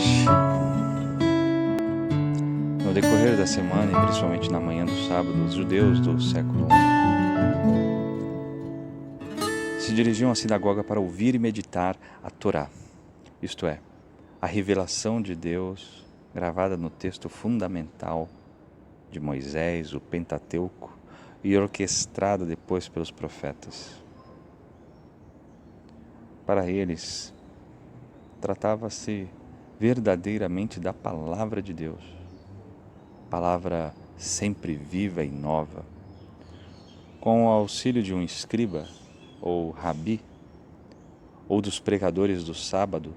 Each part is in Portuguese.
Midrash. No decorrer da semana, e principalmente na manhã do sábado, os judeus do século I se dirigiam à sinagoga para ouvir e meditar a Torá, isto é, a revelação de Deus gravada no texto fundamental de Moisés, o Pentateuco, e orquestrada depois pelos profetas. Para eles, tratava-se verdadeiramente da palavra de Deus, palavra sempre viva e nova. Com o auxílio de um escriba, ou rabi, ou dos pregadores do sábado,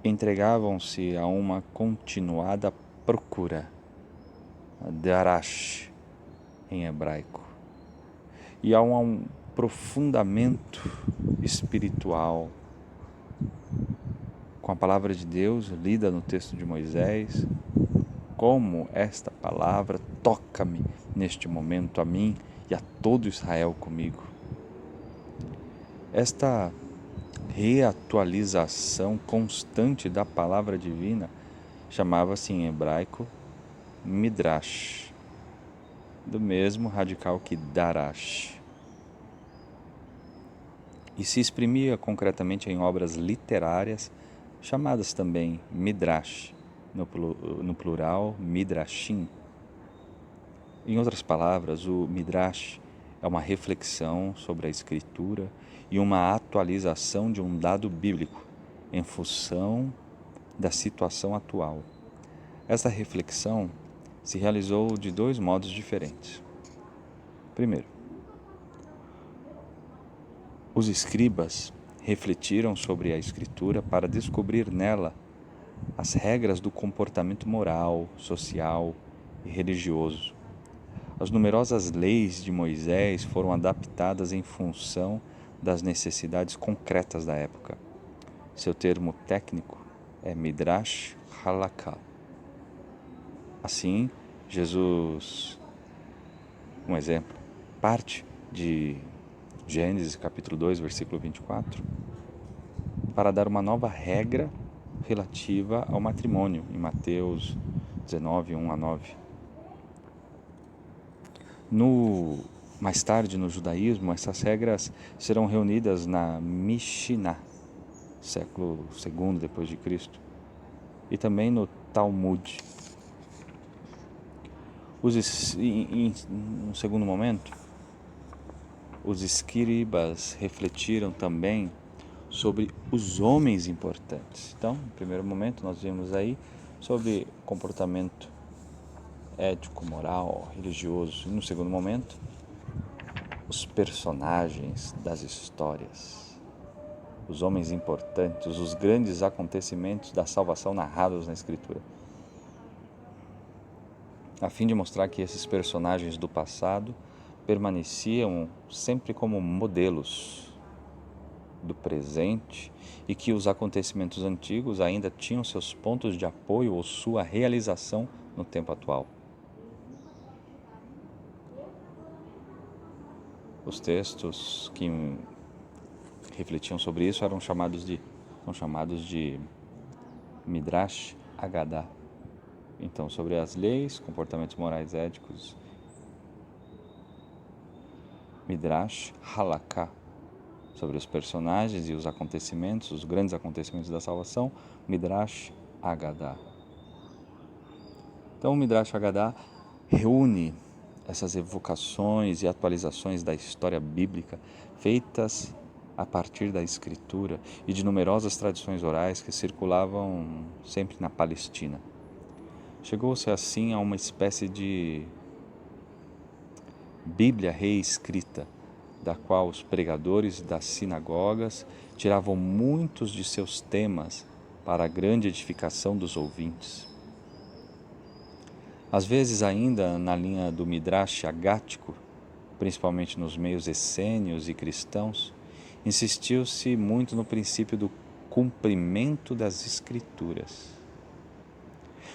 entregavam-se a uma continuada procura, darash em hebraico, e a um aprofundamento espiritual com a palavra de Deus lida no texto de Moisés. Como esta palavra toca-me neste momento, a mim e a todo Israel comigo. Esta reatualização constante da palavra divina chamava-se em hebraico Midrash, do mesmo radical que Darash, e se exprimia concretamente em obras literárias chamadas também Midrash, no plural Midrashim. Em outras palavras, o Midrash é uma reflexão sobre a Escritura e uma atualização de um dado bíblico em função da situação atual. Esta reflexão se realizou de dois modos diferentes. Primeiro, os escribas refletiram sobre a Escritura para descobrir nela as regras do comportamento moral, social e religioso. As numerosas leis de Moisés foram adaptadas em função das necessidades concretas da época. Seu termo técnico é Midrash Halakha. Assim, Jesus, um exemplo, parte de Gênesis capítulo 2, versículo 24, para dar uma nova regra relativa ao matrimônio, em Mateus 19, 1 a 9. Mais tarde, no judaísmo, essas regras serão reunidas na Mishnah, século II depois de Cristo, e também no Talmud. Em um segundo momento, os escribas refletiram também sobre os homens importantes. Então, no primeiro momento, nós vimos aí sobre comportamento ético, moral, religioso. E no segundo momento, os personagens das histórias, os homens importantes, os grandes acontecimentos da salvação narrados na Escritura, a fim de mostrar que esses personagens do passado permaneciam sempre como modelos do presente e que os acontecimentos antigos ainda tinham seus pontos de apoio ou sua realização no tempo atual. Os textos que refletiam sobre isso são chamados de Midrash Haggadah. Então, sobre as leis, comportamentos morais éticos, Midrash Halakha. Sobre os personagens e os acontecimentos, os grandes acontecimentos da salvação, Midrash Haggadah. Então, o Midrash Haggadah reúne essas evocações e atualizações da história bíblica feitas a partir da Escritura e de numerosas tradições orais que circulavam sempre na Palestina. Chegou-se assim a uma espécie de Bíblia reescrita, da qual os pregadores das sinagogas tiravam muitos de seus temas para a grande edificação dos ouvintes. Às vezes ainda na linha do Midrash agático, principalmente nos meios essênios e cristãos, insistiu-se muito no princípio do cumprimento das Escrituras.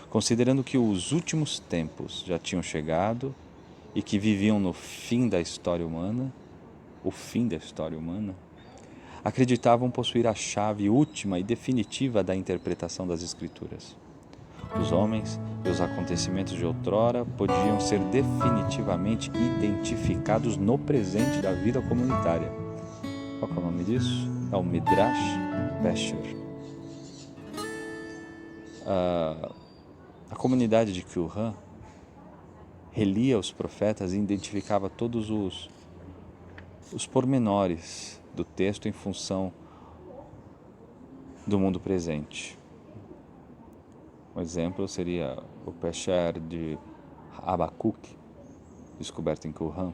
Considerando que os últimos tempos já tinham chegado e que viviam no fim da história humana, acreditavam possuir a chave última e definitiva da interpretação das Escrituras. Os homens e os acontecimentos de outrora podiam ser definitivamente identificados no presente da vida comunitária. Qual é o nome disso? É o Midrash Pesher. A comunidade de Qumran relia os profetas e identificava todos os pormenores do texto em função do mundo presente. Um exemplo seria o Pesher de Abacuque, descoberto em Qumran.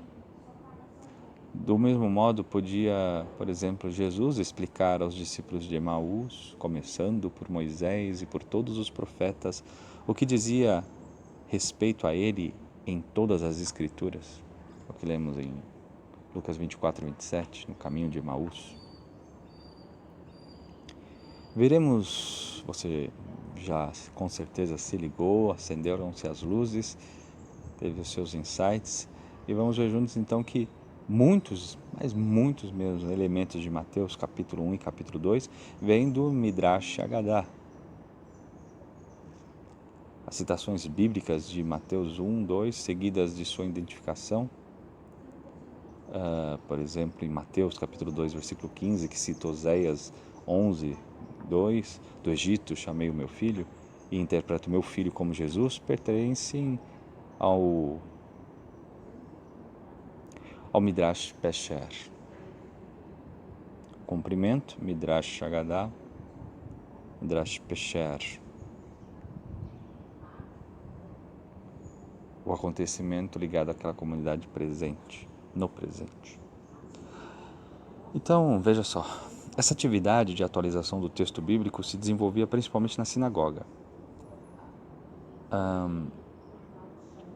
Do mesmo modo, podia, por exemplo, Jesus explicar aos discípulos de Emaús, começando por Moisés e por todos os profetas, o que dizia respeito a ele em todas as Escrituras, o que lemos em Lucas 24 e 27, no caminho de Emaús. Veremos, você já com certeza se ligou, acenderam-se as luzes, teve os seus insights, e vamos ver juntos então que muitos mesmo elementos de Mateus capítulo 1 e capítulo 2 vêm do Midrash Haggadah. As citações bíblicas de Mateus 1, 2, seguidas de sua identificação, por exemplo, em Mateus capítulo 2, versículo 15, que cita Oséias 11, 2, do Egito chamei o meu filho, e interpreto o meu filho como Jesus, pertencem ao Midrash Pesher. Cumprimento, Midrash Haggadah, Midrash Pesher. O acontecimento ligado àquela comunidade presente, no presente. Então, veja só, essa atividade de atualização do texto bíblico se desenvolvia principalmente na sinagoga.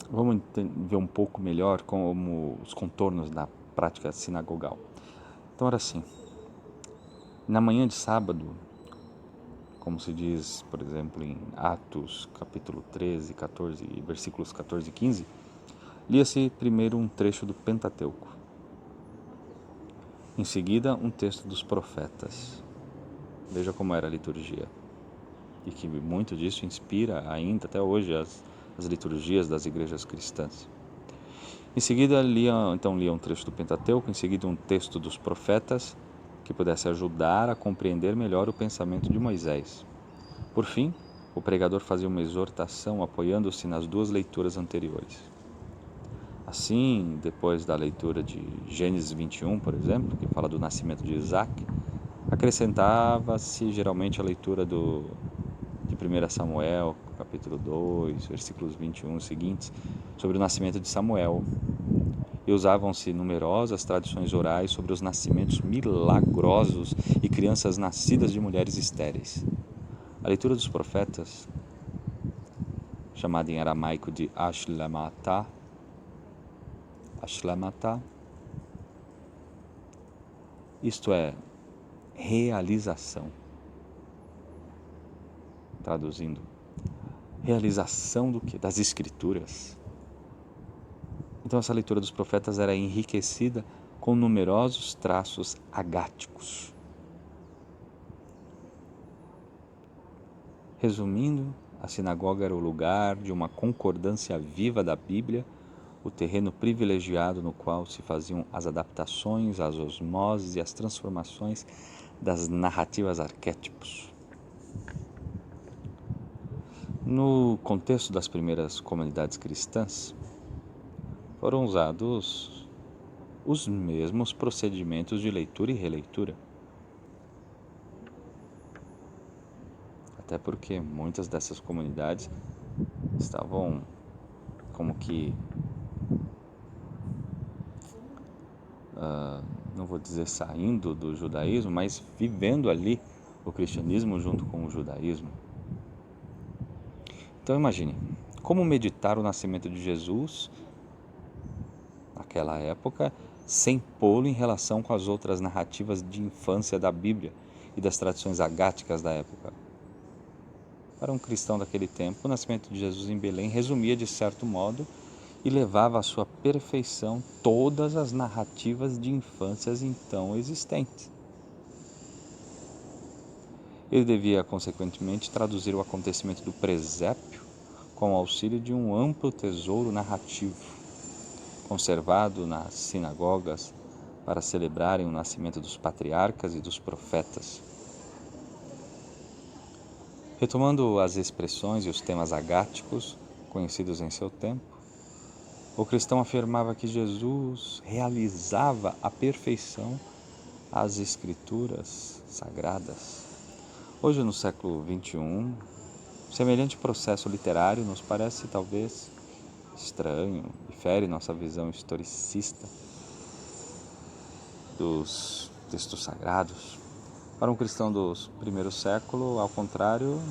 Vamos ver um pouco melhor como os contornos da prática sinagogal. Então era assim, na manhã de sábado, como se diz, por exemplo, em Atos capítulo 13, 14, versículos 14 e 15, lia-se primeiro um trecho do Pentateuco. Em seguida, um texto dos profetas. Veja como era a liturgia. E que muito disso inspira ainda, até hoje, as liturgias das igrejas cristãs. Em seguida, lia um trecho do Pentateuco, em seguida um texto dos profetas, que pudesse ajudar a compreender melhor o pensamento de Moisés. Por fim, o pregador fazia uma exortação apoiando-se nas duas leituras anteriores. Assim, depois da leitura de Gênesis 21, por exemplo, que fala do nascimento de Isaac, acrescentava-se geralmente a leitura de 1 Samuel, capítulo 2, versículos 21 seguintes, sobre o nascimento de Samuel. E usavam-se numerosas tradições orais sobre os nascimentos milagrosos e crianças nascidas de mulheres estéreis. A leitura dos profetas, chamada em aramaico de Ashlamata, isto é, realização. Traduzindo, realização do quê? Das Escrituras. Então essa leitura dos profetas era enriquecida com numerosos traços agáticos. Resumindo, a sinagoga era o lugar de uma concordância viva da Bíblia, o terreno privilegiado no qual se faziam as adaptações, as osmoses e as transformações das narrativas arquétipos. No contexto das primeiras comunidades cristãs, foram usados os mesmos procedimentos de leitura e releitura. Até porque muitas dessas comunidades estavam como que, não vou dizer saindo do judaísmo, mas vivendo ali o cristianismo junto com o judaísmo. Então imagine, como meditar o nascimento de Jesus naquela época, sem pô-lo em relação com as outras narrativas de infância da Bíblia e das tradições agáticas da época. Para um cristão daquele tempo, o nascimento de Jesus em Belém resumia de certo modo e levava à sua perfeição todas as narrativas de infâncias então existentes. Ele devia, consequentemente, traduzir o acontecimento do presépio com o auxílio de um amplo tesouro narrativo, conservado nas sinagogas para celebrarem o nascimento dos patriarcas e dos profetas. Retomando as expressões e os temas agáticos conhecidos em seu tempo, o cristão afirmava que Jesus realizava à perfeição as escrituras sagradas. Hoje, no século XXI, semelhante processo literário nos parece talvez estranho e fere nossa visão historicista dos textos sagrados. Para um cristão dos primeiros séculos, ao contrário,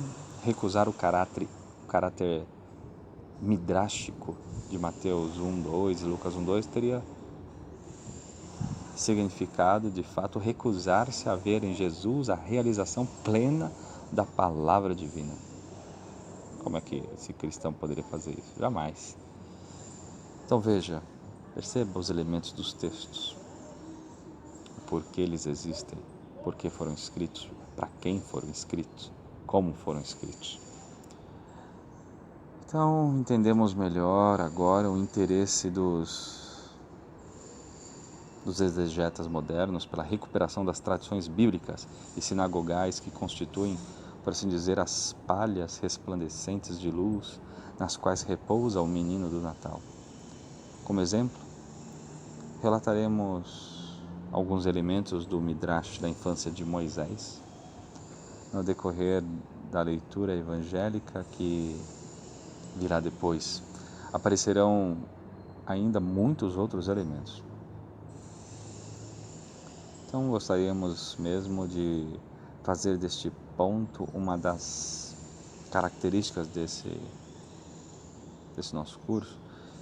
recusar o caráter midrástico de Mateus 1:2 e Lucas 1:2 teria significado, de fato, recusar-se a ver em Jesus a realização plena da palavra divina. Como é que esse cristão poderia fazer isso? Jamais. Então veja, perceba os elementos dos textos, por que eles existem, por que foram escritos, para quem foram escritos, como foram escritos. Então entendemos melhor agora o interesse dos exegetas modernos pela recuperação das tradições bíblicas e sinagogais que constituem, por assim dizer, as palhas resplandecentes de luz nas quais repousa o menino do Natal. Como exemplo, relataremos alguns elementos do Midrash da infância de Moisés. No decorrer da leitura evangélica que virá depois, aparecerão ainda muitos outros elementos. Então gostaríamos mesmo de fazer deste ponto uma das características desse nosso curso,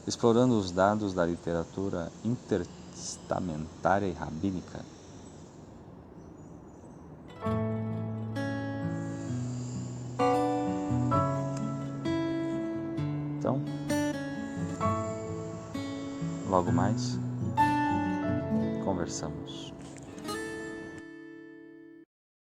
explorando os dados da literatura intertestamentária e rabínica. Então, logo mais, conversamos.